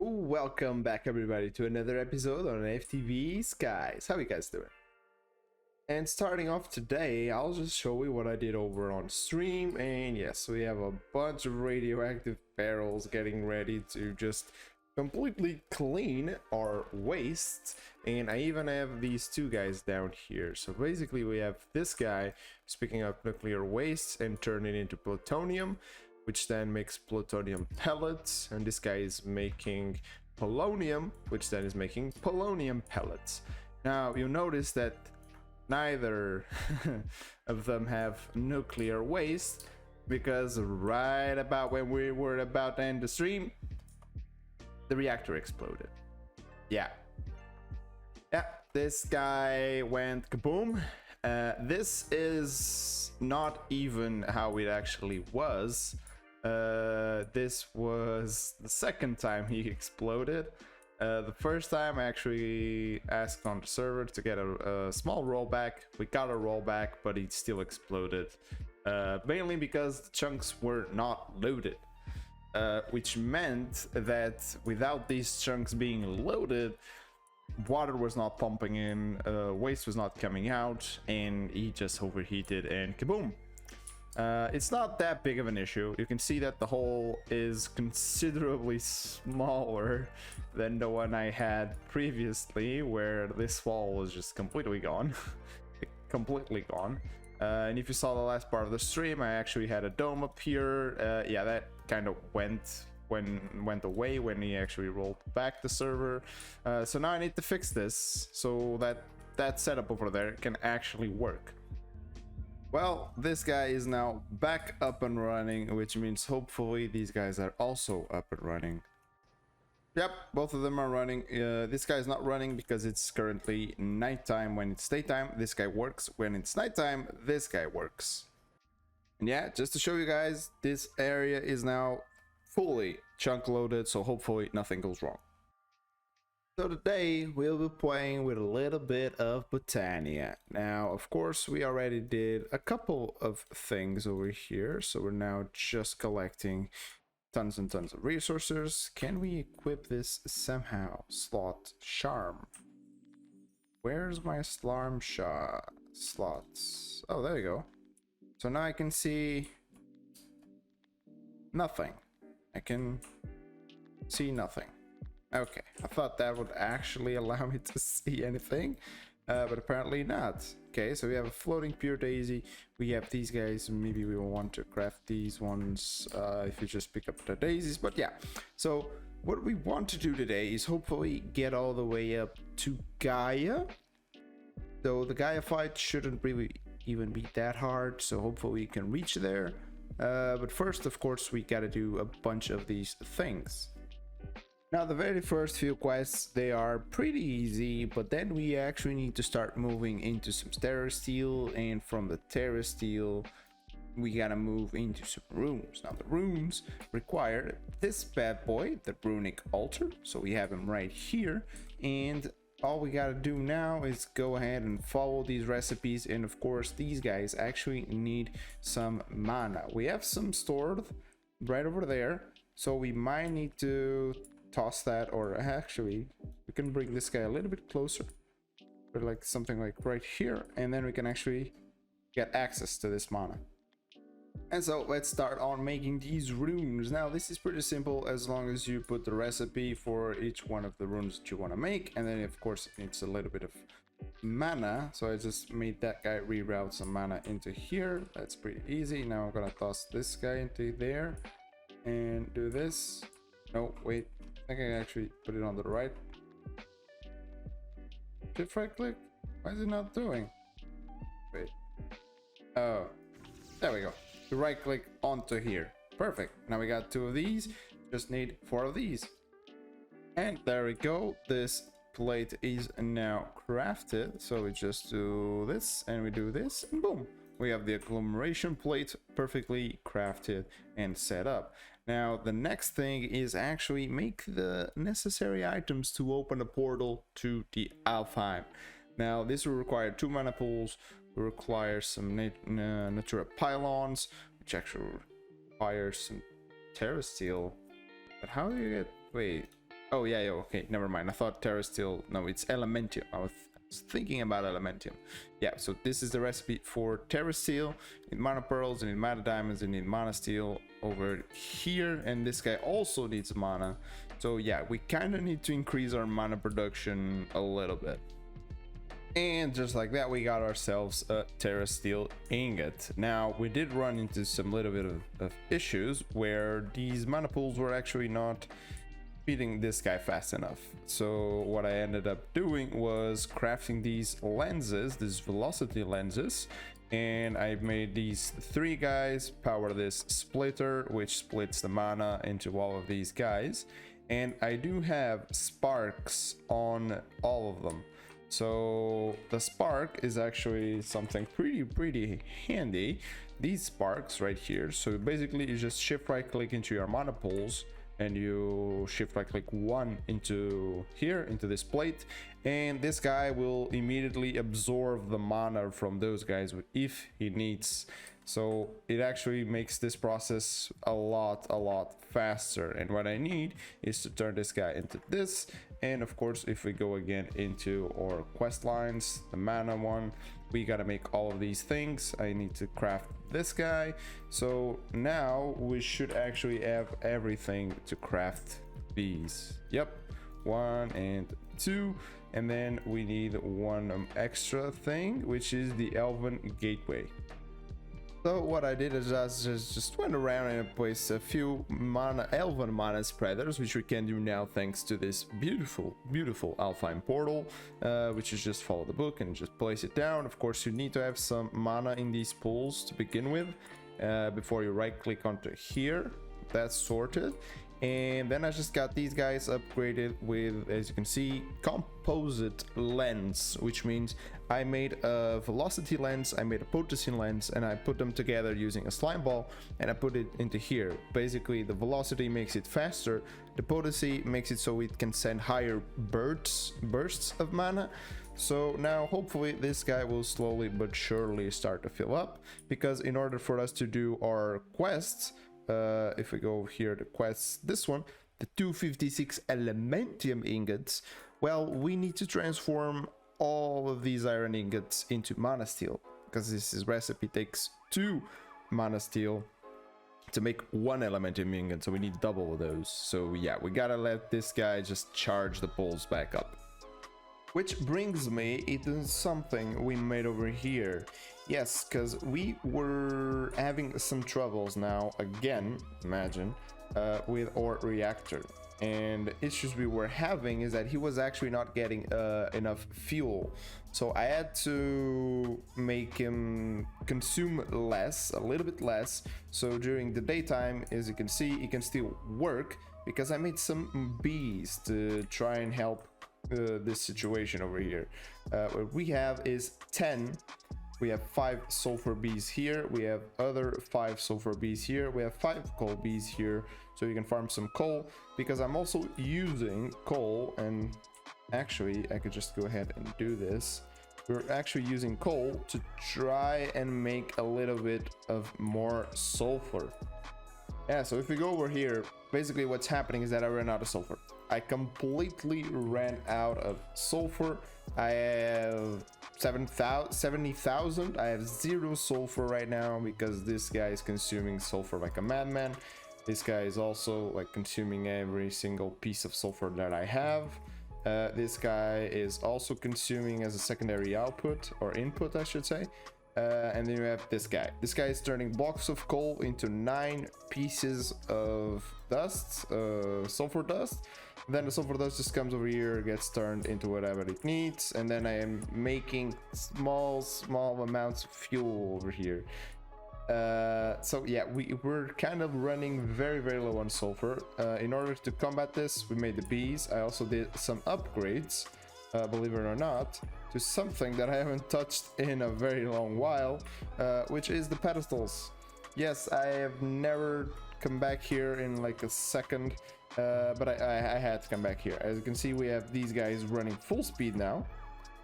Welcome back everybody to another episode on FTB Skies. How you guys doing? And starting off today, I'll just show you what I did over on stream. And yes, we have a bunch of radioactive barrels getting ready to just completely clean our waste. And I even have these two guys down here. So basically we have this guy who's picking up nuclear waste and turning it into plutonium, which then makes plutonium pellets, and this guy is making polonium, which then is making polonium pellets. Now you'll notice that neither of them have nuclear waste, because right about when we were about to end the stream, the reactor exploded. Yeah, this guy went kaboom. This is not even how it actually was. This was the second time he exploded. The first time I actually asked on the server to get a small rollback. We got a rollback, but it still exploded. Mainly because the chunks were not loaded. Which meant that without these chunks being loaded, water was not pumping in, waste was not coming out, and he just overheated and kaboom. It's not that big of an issue. You can see that the hole is considerably smaller than the one I had previously, where this wall was just completely gone. Completely gone. And if you saw the last part of the stream, I actually had a dome up here. Yeah, that kind of went away when he actually rolled back the server. So now I need to fix this so that setup over there can actually work. Well, this guy is now back up and running, which means hopefully these guys are also up and running. Yep, both of them are running. This guy is not running because it's currently nighttime when it's daytime. This guy works when it's nighttime. This guy works. And yeah, just to show you guys, this area is now fully chunk loaded, so hopefully nothing goes wrong. So today we'll be playing with a little bit of Botania. Now, of course, we already did a couple of things over here, so we're now just collecting tons and tons of resources. Can we equip this somehow? Slot charm. Where's my slarm slots? Oh, there you go. So now I can see nothing. I can see nothing. Okay, I thought that would actually allow me to see anything, but apparently not. Okay, so we have a floating pure daisy. We have these guys. Maybe we will want to craft these ones if you just pick up the daisies. But yeah, so what we want to do today is hopefully get all the way up to Gaia. So the Gaia fight shouldn't really even be that hard, so hopefully we can reach there. But first, of course, we gotta do a bunch of these things. Now, the very first few quests, they are pretty easy, but then we actually need to start moving into some terra steel, and from the terra steel, we gotta move into some rooms. Now, the rooms require this bad boy, the runic altar, so we have him right here, and all we gotta do now is go ahead and follow these recipes, and of course, these guys actually need some mana. We have some stored right over there, so we might need to toss that, or actually we can bring this guy a little bit closer, or like something like right here, and then we can actually get access to this mana. And so let's start on making these runes. Now this is pretty simple, as long as you put the recipe for each one of the runes that you want to make, and then of course it needs a little bit of mana, so I just made that guy reroute some mana into here. That's pretty easy. Now I'm gonna toss this guy into there and do this. No, wait, I think I can actually put it on the right. Shift right click? Why is it not doing? Wait. Oh, there we go. To right click onto here. Perfect. Now we got 2 of these. Just need 4 of these. And there we go. This plate is now crafted. So we just do this and we do this and boom. We have the agglomeration plate perfectly crafted and set up. Now the next thing is actually make the necessary items to open a portal to the Alfheim. Now this will require 2 mana pools, will require some Natura pylons, which actually requires some terra steel. But how do you get... wait, Oh yeah, okay, never mind. I thought Terra Steel. No, it's Elementium. I was thinking about Elementium. Yeah, so this is the recipe for Terra Steel. In mana pearls and in mana diamonds and in mana steel over here. And this guy also needs mana. So yeah, we kind of need to increase our mana production a little bit. And just like that, we got ourselves a Terra Steel ingot. Now, we did run into some little bit of issues where these mana pools were actually not feeding this guy fast enough. So what I ended up doing was crafting these lenses, these velocity lenses, and I made these 3 guys power this splitter, which splits the mana into all of these guys. And I do have sparks on all of them. So the spark is actually something pretty handy. These sparks right here. So basically you just shift right click into your mana pools and you shift right click 1 into here, into this plate, and this guy will immediately absorb the mana from those guys if he needs. So it actually makes this process a lot faster. And what I need is to turn this guy into this. And of course, if we go again into our quest lines, the mana one, we gotta make all of these things. I need to craft this guy. So now we should actually have everything to craft these. Yep, 1 and 2. And then we need one extra thing, which is the Elven Gateway. So what I did is just went around and placed a few elven mana spreaders, which we can do now thanks to this beautiful Alpine portal, which is just follow the book and just place it down. Of course, you need to have some mana in these pools to begin with, before you right click onto here. That's sorted. And then I just got these guys upgraded with, as you can see, composite lens, which means I made a velocity lens, I made a potency lens, and I put them together using a slime ball, and I put it into here. Basically, the velocity makes it faster, the potency makes it so it can send higher bursts of mana. So now hopefully this guy will slowly but surely start to fill up, because in order for us to do our quests, if we go over here to quests, this one, the 256 Elementium ingots, well, we need to transform all of these iron ingots into mana steel, because this recipe takes 2 mana steel to make 1 Elementium ingot, so we need double of those. So yeah, we gotta let this guy just charge the pulls back up. Which brings me into something we made over here. Yes, because we were having some troubles now, again, imagine, with our reactor. And the issues we were having is that he was actually not getting enough fuel. So I had to make him consume less, a little bit less. So during the daytime, as you can see, he can still work, because I made some bees to try and help this situation over here. What we have is 10. We have 5 sulfur bees here, we have other 5 sulfur bees here, we have 5 coal bees here, so you can farm some coal, because I'm also using coal. And actually I could just go ahead and do this. We're actually using coal to try and make a little bit of more sulfur. Yeah, so if we go over here, basically what's happening is that I ran out of sulfur. I completely ran out of sulfur. I have 70,000. I have 0 sulfur right now, because this guy is consuming sulfur like a madman. This guy is also like consuming every single piece of sulfur that I have. This guy is also consuming as a secondary output, or input I should say. And then you have this guy. This guy is turning blocks of coal into 9 pieces of dust, sulfur dust. Then the sulfur dust just comes over here, gets turned into whatever it needs, and then I am making small amounts of fuel over here. So yeah, we're kind of running very low on sulfur. In order to combat this, we made the bees. I also did some upgrades, believe it or not, to something that I haven't touched in a very long while, which is the pedestals. Yes, I have never come back here in like a second, but I had to come back here. As you can see, we have these guys running full speed now.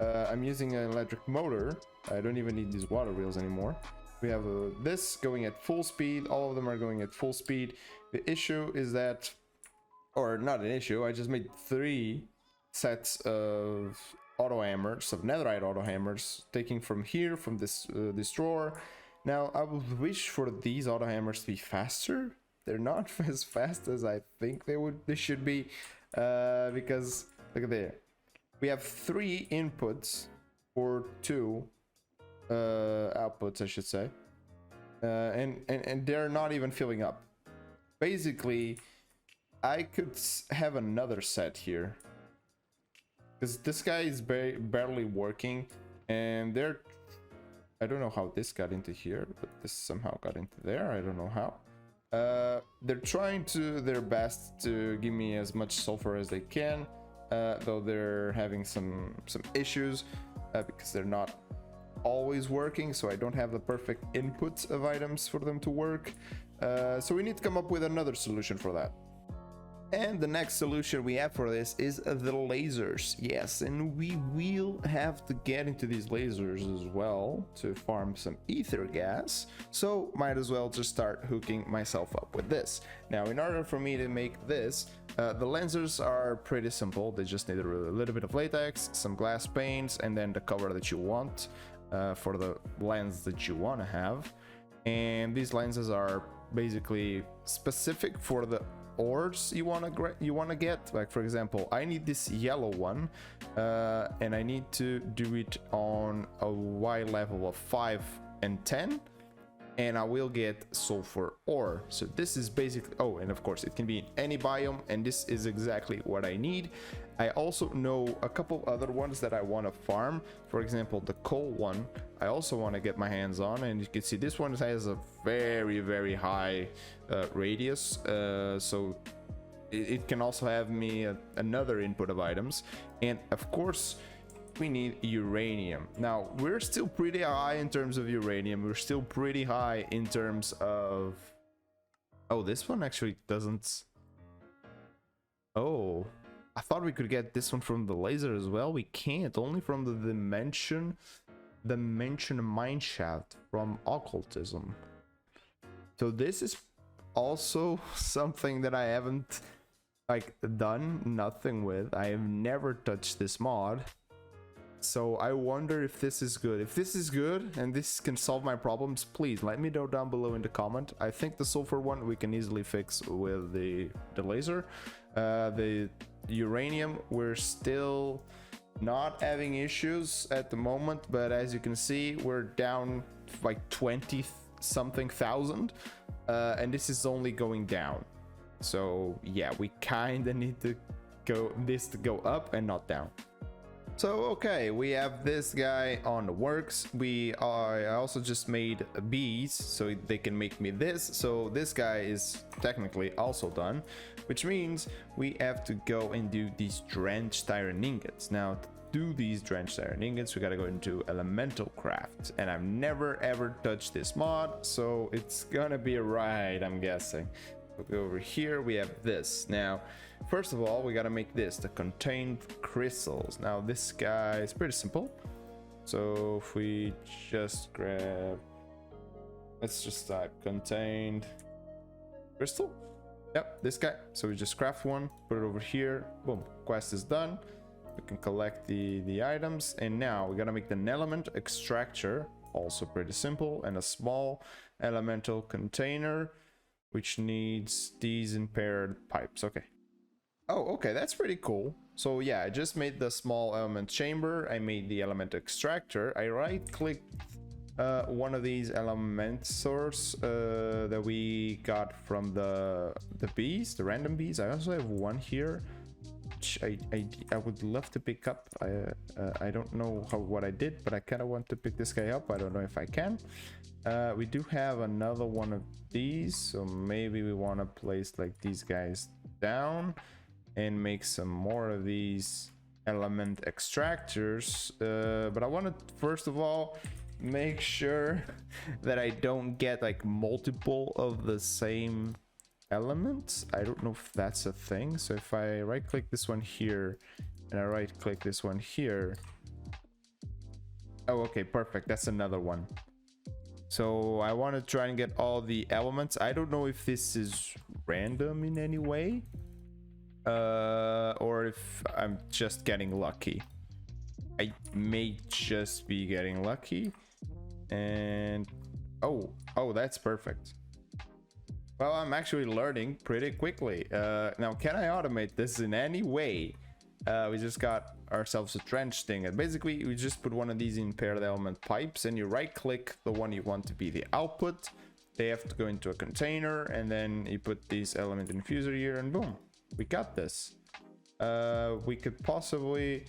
I'm using an electric motor. I don't even need these water wheels anymore. We have this going at full speed. All of them are going at full speed. The issue is that or not an issue. I just made 3 sets of auto hammers, of netherite auto hammers, taking from here, from this drawer. Now I would wish for these auto hammers to be faster. They're not as fast as I think they should be, because look at there. We have 3 inputs for 2 outputs, I should say, and they're not even filling up. Basically, I could have another set here, because this guy is barely working, and I don't know how this got into here, but this somehow got into there. I don't know how. They're trying their best to give me as much sulfur as they can, though they're having some issues because they're not always working, so I don't have the perfect inputs of items for them to work. So we need to come up with another solution for that. And the next solution we have for this is the lasers. Yes, and we will have to get into these lasers as well to farm some ether gas. So might as well just start hooking myself up with this. Now, in order for me to make this, the lenses are pretty simple. They just need a little bit of latex, some glass paints, and then the cover that you want for the lens that you want to have. And these lenses are basically specific for the ores you want to get. Like, for example, I need this yellow one, and I need to do it on a Y level of 5 and 10, and I will get sulfur ore. So this is basically, oh, and of course it can be in any biome, and this is exactly what I need. I also know a couple other ones that I want to farm. For example, the coal one I also want to get my hands on, and you can see this one has a very high radius, so it can also have me another input of items. And of course we need uranium. Now, we're still pretty high in terms of uranium. We're still pretty high in terms of, oh, this one actually doesn't, oh, I thought we could get this one from the laser as well. We can't, only from the dimension mineshaft from occultism. So this is also something that I haven't like done nothing with. I have never touched this mod, so I wonder if this is good. If this is good and this can solve my problems, please let me know down below in the comment. I think the sulfur one we can easily fix with the laser. The uranium, we're still not having issues at the moment, but as you can see, we're down like 20 something thousand, and this is only going down. So yeah, we kind of need to go up and not down. So okay, we have this guy on the works. I also just made bees so they can make me this. So this guy is technically also done, which means we have to go and do these drenched iron ingots. Now, to do these drenched iron ingots, we gotta go into elemental craft, and I've never ever touched this mod, so it's gonna be a ride, I'm guessing. We'll go over here, we have this. Now, first of all, we gotta make this, the contained crystals. Now, this guy is pretty simple. So if we just grab, let's just type contained crystal. Yep, this guy. So we just craft one, put it over here, boom, quest is done. We can collect the items, and now we gotta make an element extractor, also pretty simple, and a small elemental container, which needs these impaired pipes. Okay. Oh, okay, that's pretty cool. So yeah, I just made the small element chamber, I made the element extractor, I right-clicked one of these element source that we got from the bees, the random bees. I also have one here, which I would love to pick up. I don't know what I did, but I kind of want to pick this guy up. I don't know if I can. We do have another one of these, so maybe we want to place like these guys down and make some more of these element extractors. But I want to first of all make sure that I don't get like multiple of the same elements. I don't know if that's a thing. So if I right click this one here and I right click this one here, oh, okay, perfect, that's another one. So I want to try and get all the elements. I don't know if this is random in any way, or if I'm just getting lucky. I may just be getting lucky. And oh, that's perfect. Well, I'm actually learning pretty quickly. Now, can I automate this in any way? We just got ourselves a trench thing, and basically we just put one of these in paired element pipes, and you right click the one you want to be the output. They have to go into a container, and then you put this element infuser here, and boom, we got this. We could possibly,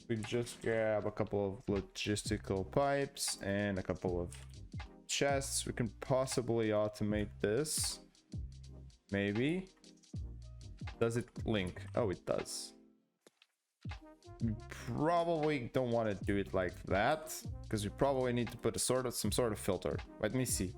we just grab a couple of logistical pipes and a couple of chests. We can possibly automate this. Maybe. Does it link? Oh, it does. We probably don't want to do it like that, because we probably need to put some sort of filter. Let me see.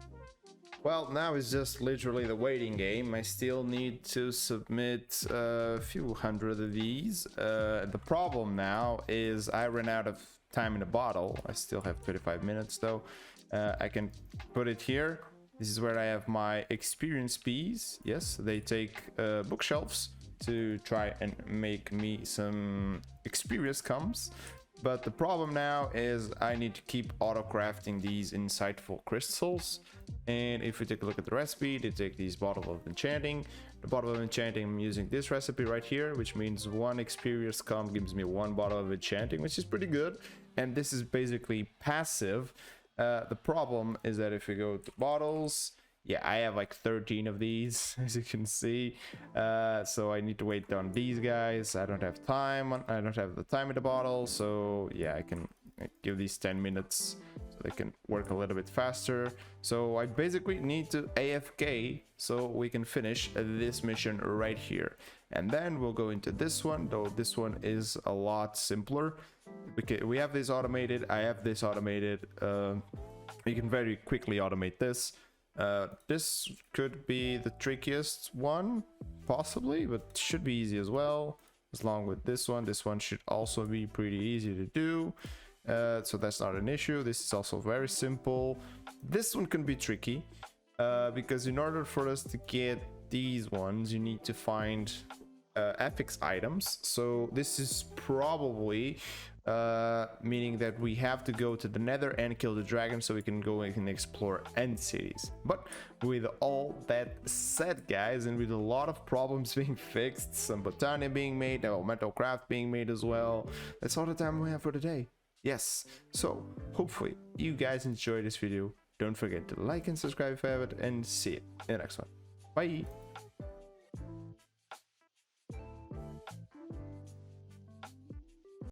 Well, now it's just literally the waiting game. I still need to submit a few hundred of these. The problem now is I ran out of time in the bottle. I still have 25 minutes though. I can put it here. This is where I have my experience bees. Yes, they take bookshelves to try and make me some experience comes. But the problem now is I need to keep auto crafting these insightful crystals. And if we take a look at the recipe, they take these bottle of enchanting. The bottle of enchanting, I'm using this recipe right here, which means one experience come gives me one bottle of enchanting, which is pretty good. And this is basically passive. The problem is that if we go to bottles, yeah, I have like 13 of these, as you can see. So I need to wait on these guys. I don't have time. I don't have the time in the bottle. So yeah, I can give these 10 minutes so they can work a little bit faster. So I basically need to AFK so we can finish this mission right here. And then we'll go into this one, though this one is a lot simpler. We have this automated. I have this automated. We can very quickly automate this. This could be the trickiest one, possibly, but should be easy as well. As long with this one should also be pretty easy to do. So that's not an issue. This is also very simple. This one can be tricky because in order for us to get these ones, you need to find affix items. So this is probably meaning that we have to go to the nether and kill the dragon so we can go and explore end cities. But with all that said, guys, and with a lot of problems being fixed, some Botania being made, metal craft being made as well, that's all the time we have for today. Yes, so hopefully you guys enjoyed this video. Don't forget to like and subscribe if you haven't, and see you in the next one. Bye.